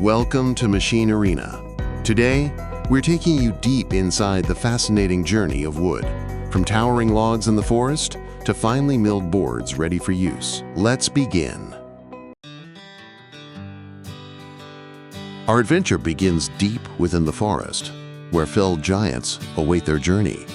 Welcome to Machine Arena. Today, we're taking you deep inside the fascinating journey of wood, from towering logs in the forest to finely milled boards ready for use. Let's begin. Our adventure begins deep within the forest, where felled giants await their journey.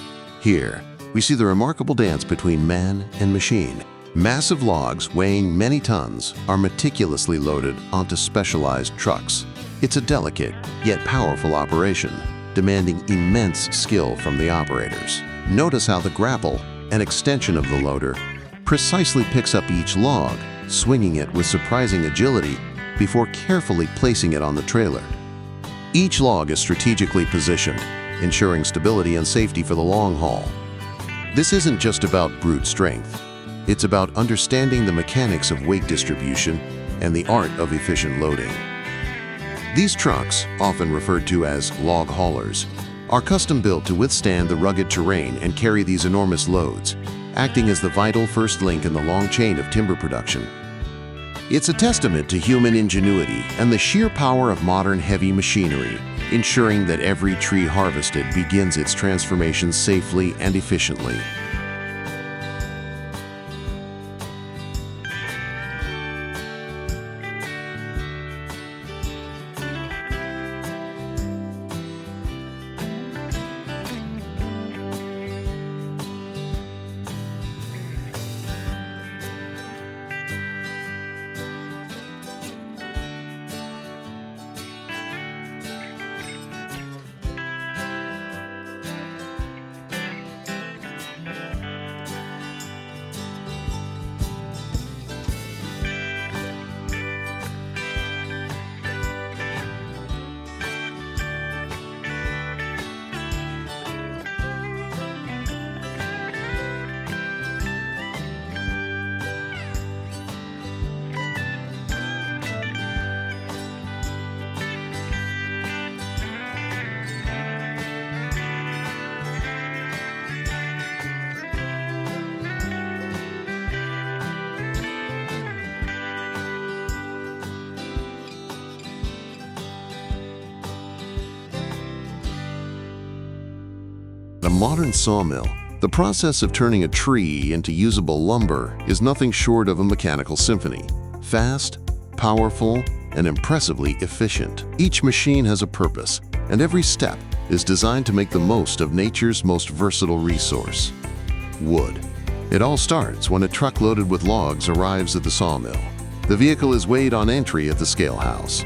Here, we see the remarkable dance between man and machine. Massive logs weighing many tons are meticulously loaded onto specialized trucks. It's a delicate yet powerful operation, demanding immense skill from the operators. Notice how the grapple, an extension of the loader, precisely picks up each log, swinging it with surprising agility before carefully placing it on the trailer. Each log is strategically positioned, ensuring stability and safety for the long haul. This isn't just about brute strength. It's about understanding the mechanics of weight distribution and the art of efficient loading. These trucks, often referred to as log haulers, are custom-built to withstand the rugged terrain and carry these enormous loads, acting as the vital first link in the long chain of timber production. It's a testament to human ingenuity and the sheer power of modern heavy machinery, ensuring that every tree harvested begins its transformation safely and efficiently. A modern sawmill, the process of turning a tree into usable lumber, is nothing short of a mechanical symphony. Fast, powerful, and impressively efficient. Each machine has a purpose, and every step is designed to make the most of nature's most versatile resource: wood. It all starts when a truck loaded with logs arrives at the sawmill. The vehicle is weighed on entry at the scale house.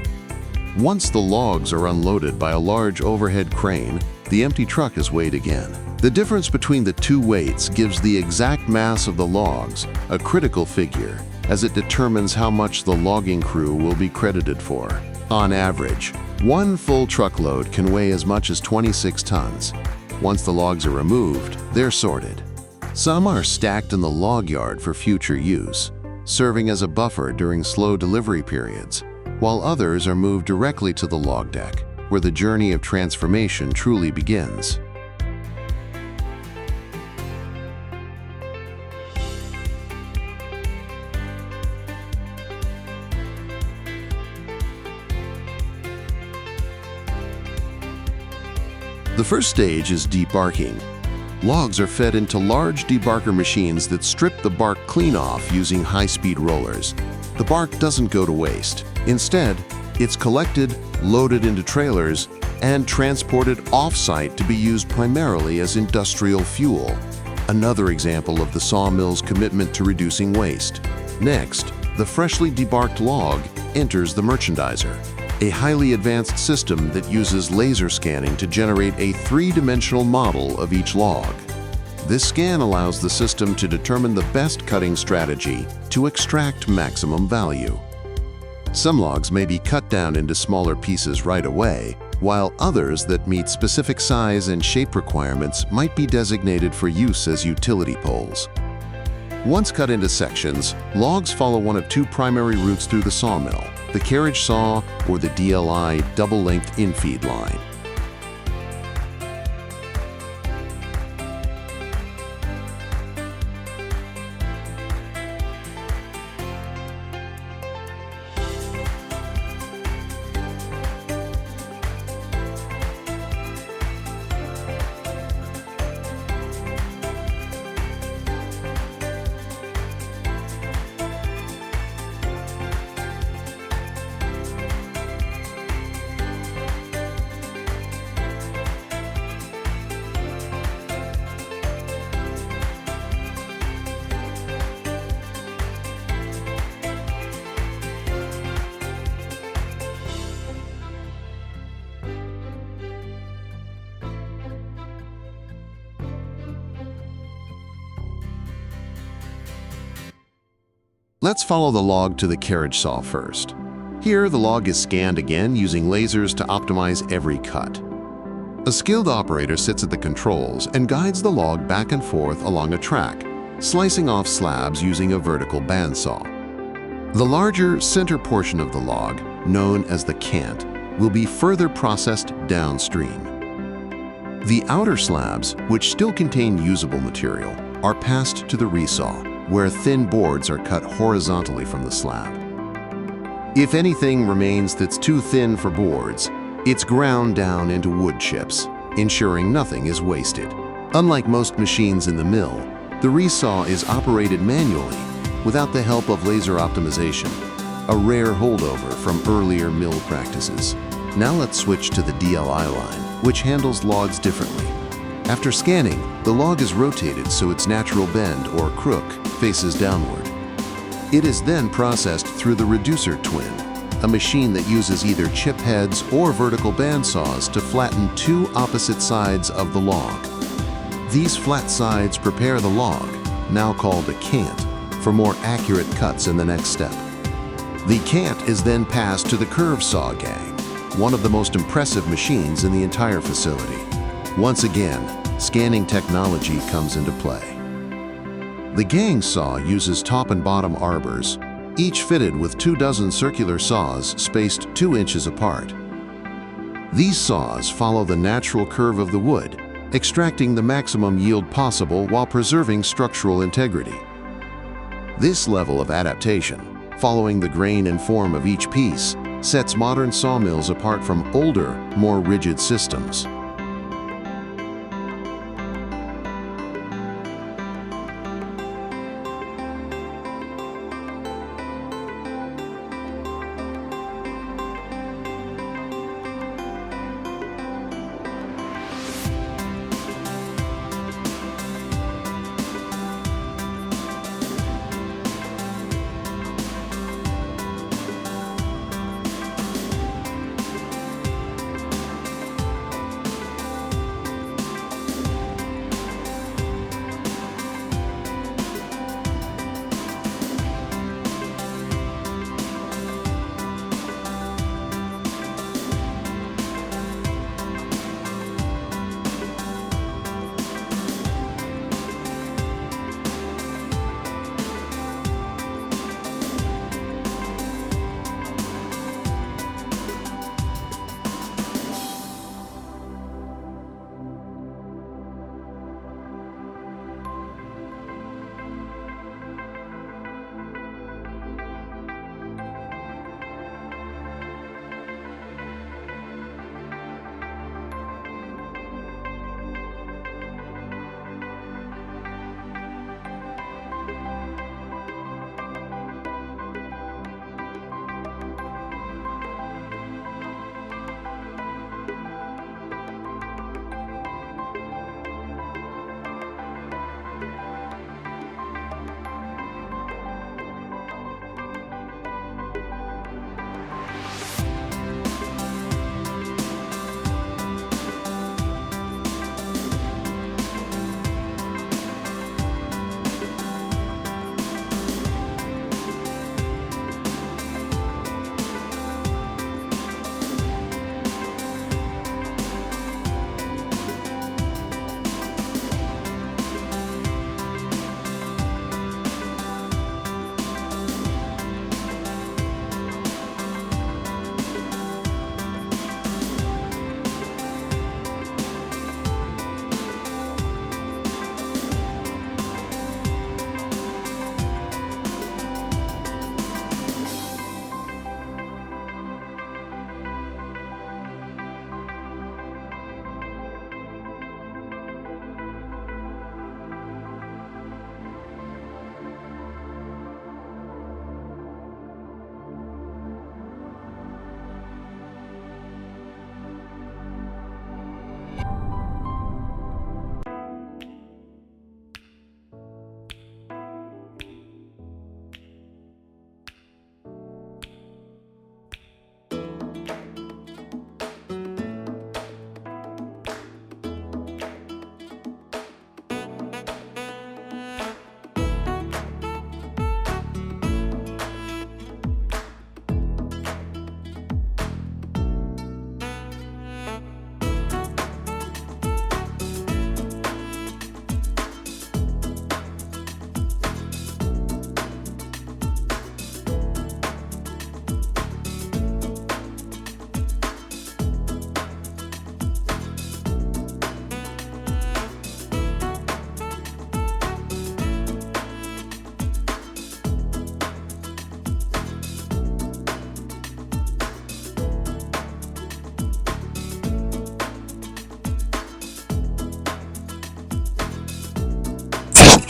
Once the logs are unloaded by a large overhead crane, the empty truck is weighed again. The difference between the two weights gives the exact mass of the logs, a critical figure, as it determines how much the logging crew will be credited for. On average, one full truckload can weigh as much as 26 tons. Once the logs are removed, they're sorted. Some are stacked in the log yard for future use, serving as a buffer during slow delivery periods, while others are moved directly to the log deck, where the journey of transformation truly begins. The first stage is debarking. Logs are fed into large debarker machines that strip the bark clean off using high-speed rollers. The bark doesn't go to waste. Instead, it's collected, loaded into trailers, and transported off-site to be used primarily as industrial fuel. Another example of the sawmill's commitment to reducing waste. Next, the freshly debarked log enters the merchandiser, a highly advanced system that uses laser scanning to generate a three-dimensional model of each log. This scan allows the system to determine the best cutting strategy to extract maximum value. Some logs may be cut down into smaller pieces right away, while others that meet specific size and shape requirements might be designated for use as utility poles. Once cut into sections, logs follow one of two primary routes through the sawmill: the carriage saw or the DLI double-length infeed line. Let's follow the log to the carriage saw first. Here, the log is scanned again using lasers to optimize every cut. A skilled operator sits at the controls and guides the log back and forth along a track, slicing off slabs using a vertical bandsaw. The larger center portion of the log, known as the cant, will be further processed downstream. The outer slabs, which still contain usable material, are passed to the resaw, where thin boards are cut horizontally from the slab. If anything remains that's too thin for boards, it's ground down into wood chips, ensuring nothing is wasted. Unlike most machines in the mill, the resaw is operated manually without the help of laser optimization, a rare holdover from earlier mill practices. Now let's switch to the DLI line, which handles logs differently. After scanning, the log is rotated so its natural bend or crook faces downward. It is then processed through the reducer twin, a machine that uses either chip heads or vertical bandsaws to flatten two opposite sides of the log. These flat sides prepare the log, now called a cant, for more accurate cuts in the next step. The cant is then passed to the curve saw gang, one of the most impressive machines in the entire facility. Once again, scanning technology comes into play. The gang saw uses top and bottom arbors, each fitted with 24 circular saws spaced 2 inches apart. These saws follow the natural curve of the wood, extracting the maximum yield possible while preserving structural integrity. This level of adaptation, following the grain and form of each piece, sets modern sawmills apart from older, more rigid systems.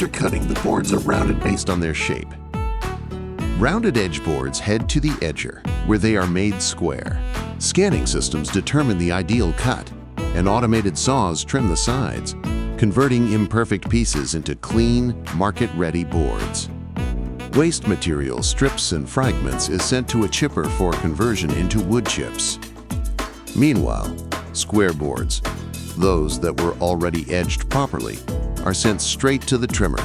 After cutting, the boards are rounded based on their shape. Rounded edge boards head to the edger, where they are made square. Scanning systems determine the ideal cut, and automated saws trim the sides, converting imperfect pieces into clean, market-ready boards. Waste material, strips and fragments is sent to a chipper for conversion into wood chips. Meanwhile, square boards, those that were already edged properly, are sent straight to the trimmer.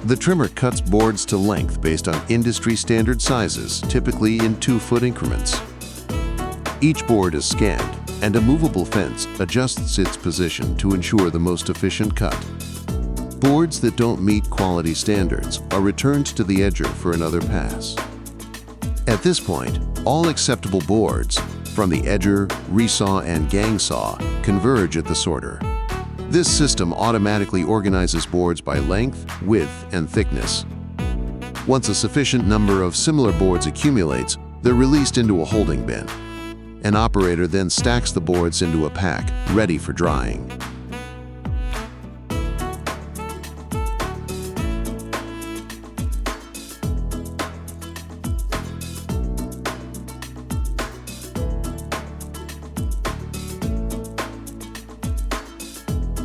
The trimmer cuts boards to length based on industry standard sizes, typically in 2-foot increments. Each board is scanned, and a movable fence adjusts its position to ensure the most efficient cut. Boards that don't meet quality standards are returned to the edger for another pass. At this point, all acceptable boards, from the edger, resaw, and gang saw, converge at the sorter. This system automatically organizes boards by length, width, and thickness. Once a sufficient number of similar boards accumulates, they're released into a holding bin. An operator then stacks the boards into a pack, ready for drying.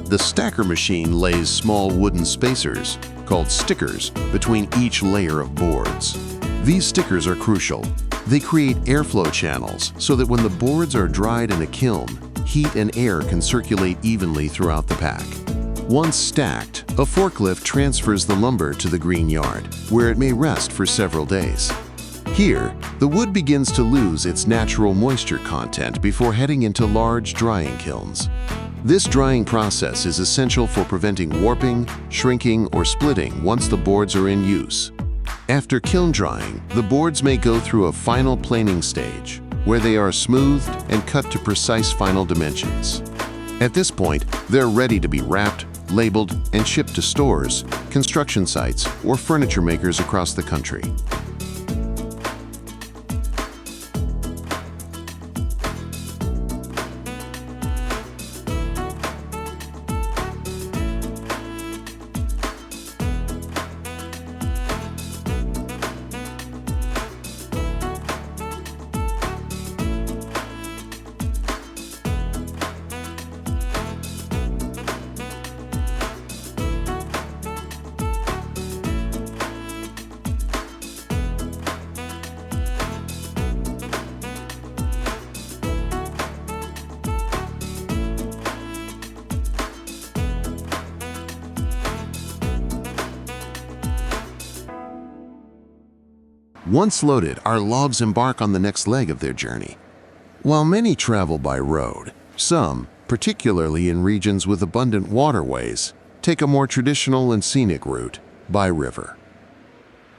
The stacker machine lays small wooden spacers, called stickers, between each layer of boards. These stickers are crucial. They create airflow channels so that when the boards are dried in a kiln, heat and air can circulate evenly throughout the pack. Once stacked, a forklift transfers the lumber to the green yard, where it may rest for several days. Here, the wood begins to lose its natural moisture content before heading into large drying kilns. This drying process is essential for preventing warping, shrinking, or splitting once the boards are in use. After kiln drying, the boards may go through a final planing stage, where they are smoothed and cut to precise final dimensions. At this point, they're ready to be wrapped, labeled, and shipped to stores, construction sites, or furniture makers across the country. Once loaded, our logs embark on the next leg of their journey. While many travel by road, some, particularly in regions with abundant waterways, take a more traditional and scenic route, by river.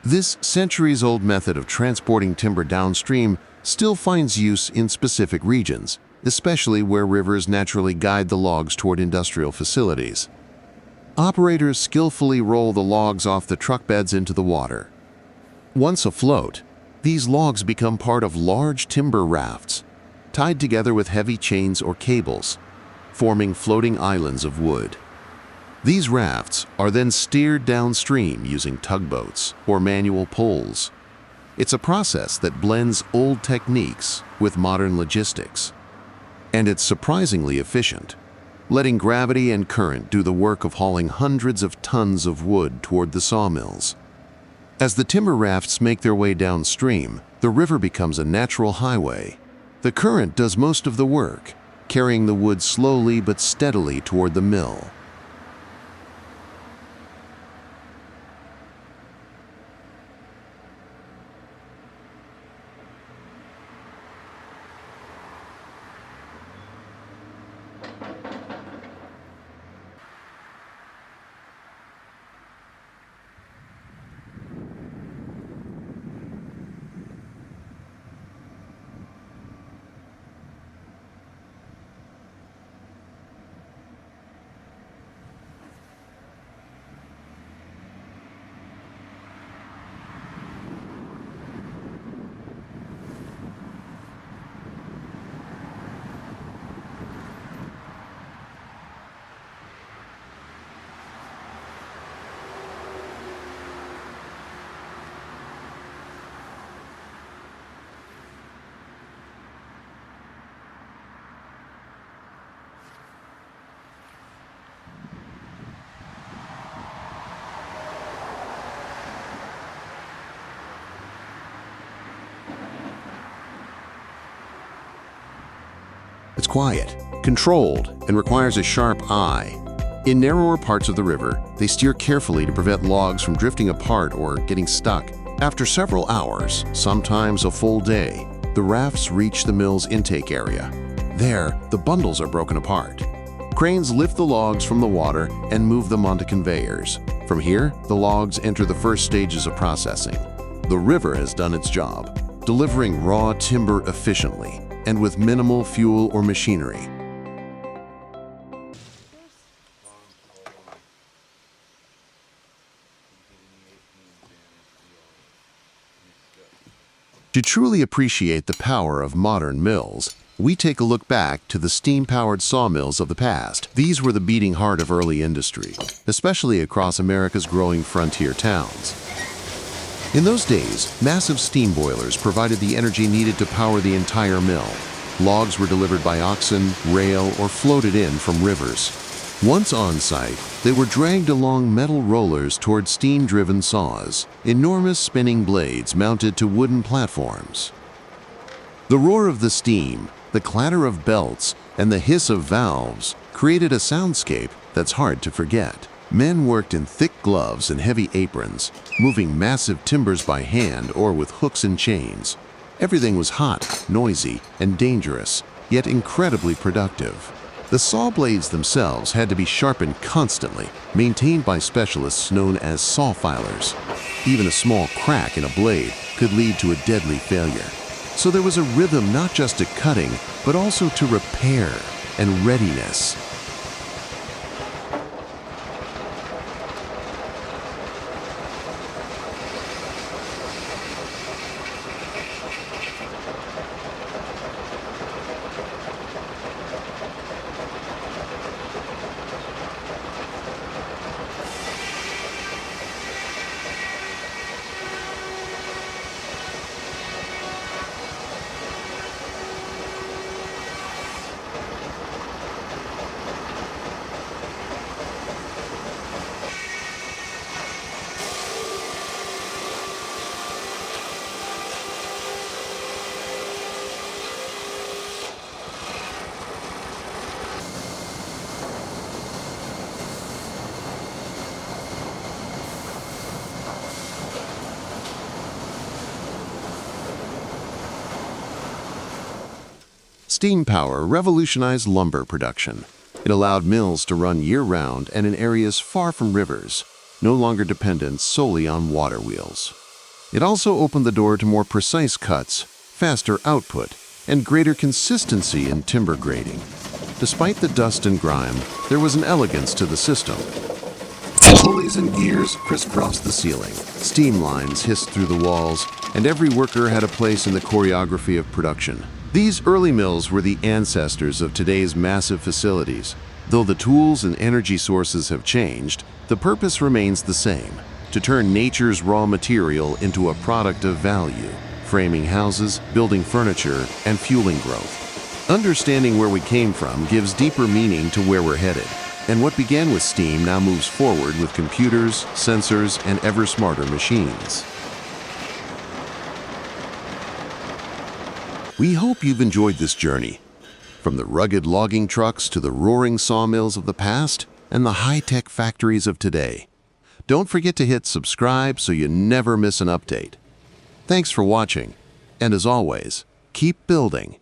This centuries-old method of transporting timber downstream still finds use in specific regions, especially where rivers naturally guide the logs toward industrial facilities. Operators skillfully roll the logs off the truck beds into the water. Once afloat, these logs become part of large timber rafts, tied together with heavy chains or cables, forming floating islands of wood. These rafts are then steered downstream using tugboats or manual poles. It's a process that blends old techniques with modern logistics. And it's surprisingly efficient, letting gravity and current do the work of hauling hundreds of tons of wood toward the sawmills. As the timber rafts make their way downstream, the river becomes a natural highway. The current does most of the work, carrying the wood slowly but steadily toward the mill. It's quiet, controlled, and requires a sharp eye. In narrower parts of the river, they steer carefully to prevent logs from drifting apart or getting stuck. After several hours, sometimes a full day, the rafts reach the mill's intake area. There, the bundles are broken apart. Cranes lift the logs from the water and move them onto conveyors. From here, the logs enter the first stages of processing. The river has done its job, delivering raw timber efficiently and with minimal fuel or machinery. To truly appreciate the power of modern mills, we take a look back to the steam-powered sawmills of the past. These were the beating heart of early industry, especially across America's growing frontier towns. In those days, massive steam boilers provided the energy needed to power the entire mill. Logs were delivered by oxen, rail, or floated in from rivers. Once on site, they were dragged along metal rollers toward steam-driven saws, enormous spinning blades mounted to wooden platforms. The roar of the steam, the clatter of belts, and the hiss of valves created a soundscape that's hard to forget. Men worked in thick gloves and heavy aprons, moving massive timbers by hand or with hooks and chains. Everything was hot, noisy, and dangerous, yet incredibly productive. The saw blades themselves had to be sharpened constantly, maintained by specialists known as saw filers. Even a small crack in a blade could lead to a deadly failure. So there was a rhythm not just to cutting, but also to repair and readiness. Steam power revolutionized lumber production. It allowed mills to run year-round and in areas far from rivers, no longer dependent solely on water wheels. It also opened the door to more precise cuts, faster output, and greater consistency in timber grading. Despite the dust and grime, there was an elegance to the system. Pulleys and gears crisscrossed the ceiling, steam lines hissed through the walls, and every worker had a place in the choreography of production. These early mills were the ancestors of today's massive facilities. Though the tools and energy sources have changed, the purpose remains the same: to turn nature's raw material into a product of value, framing houses, building furniture, and fueling growth. Understanding where we came from gives deeper meaning to where we're headed. And what began with steam now moves forward with computers, sensors, and ever smarter machines. We hope you've enjoyed this journey, from the rugged logging trucks to the roaring sawmills of the past and the high-tech factories of today. Don't forget to hit subscribe so you never miss an update. Thanks for watching, and as always, keep building.